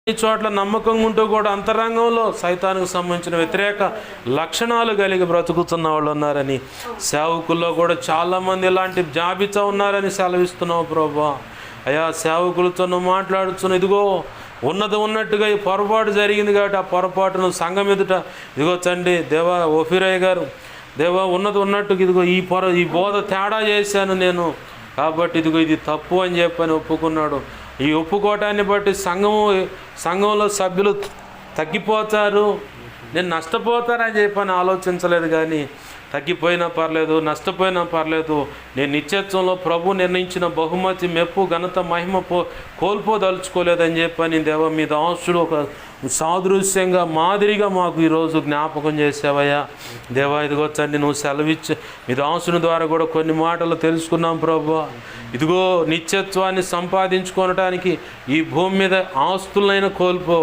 ఈ చోట్ల నమ్మకంగా ఉంటూ కూడా అంతరంగంలో సైతానికి సంబంధించిన వ్యతిరేక లక్షణాలు కలిగి బ్రతుకుతున్న వాళ్ళు ఉన్నారని, సేవకుల్లో కూడా చాలామంది ఇలాంటి జాబితా ఉన్నారని సెలవిస్తున్నావు ప్రభా. అయ్యా, సేవకులతో నువ్వు మాట్లాడుతున్న ఇదిగో ఉన్నది ఉన్నట్టుగా ఈ పొరపాటు జరిగింది కాబట్టి ఆ పొరపాటును సంఘం ఎదుట ఇదిగో తండ్రి దేవా ఓఫిరయ్య గారు, దేవా ఉన్నది ఉన్నట్టుగా ఇదిగో ఈ బోధ తేడా చేశాను నేను, కాబట్టి ఇదిగో ఇది తప్పు అని చెప్పని ఒప్పుకున్నాడు. ఈ ఒప్పుకోవటాన్ని బట్టి సంఘంలో సభ్యులు తగ్గిపోతారు, నేను నష్టపోతానని చెప్పని ఆలోచించలేదు. కానీ తగ్గిపోయినా పర్లేదు, నష్టపోయినా పర్లేదు, నేను నిత్యత్వంలో ప్రభు నిర్ణయించిన బహుమతి, మెప్పు, ఘనత, మహిమ కోల్పోదలుచుకోలేదని చెప్పని దేవ మీ దాసుడు ఒక సాదృశ్యంగా మాదిరిగా మాకు ఈరోజు జ్ఞాపకం చేసావయ్యా. దేవా ఇదిగో తండ్రి నువ్వు సెలవిచ్చి మీ దాసుని ద్వారా కూడా కొన్ని మాటలు తెలుసుకున్నాం ప్రభు. ఇదిగో నిత్యత్వాన్ని సంపాదించుకోవటానికి ఈ భూమి మీద ఆస్తులైనా కోల్పో,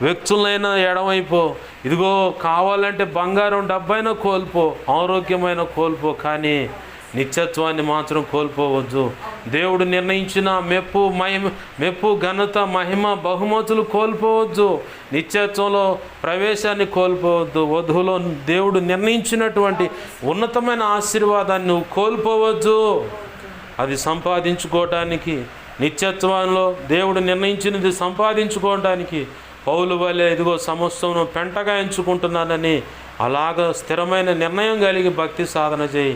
వ్యక్తులైనా ఎడమైపో, ఇదిగో కావాలంటే బంగారం డబ్బైనా కోల్పో, ఆరోగ్యమైన కోల్పో, కానీ నిత్యత్వాన్ని మాత్రం కోల్పోవద్దు. దేవుడు నిర్ణయించిన మెప్పు ఘనత మహిమ బహుమతులు కోల్పోవద్దు. నిత్యత్వంలో ప్రవేశాన్ని కోల్పోవద్దు. వధువులో దేవుడు నిర్ణయించినటువంటి ఉన్నతమైన ఆశీర్వాదాన్ని నువ్వు కోల్పోవద్దు. అది సంపాదించుకోవటానికి, నిత్యత్వంలో దేవుడు నిర్ణయించినది సంపాదించుకోవటానికి పౌలు వలె ఇదిగో సమస్తమును పెంటగా ఎంచుకుంటున్నానని అలాగ స్థిరమైన నిర్ణయం కలిగి భక్తి సాధన చేయి.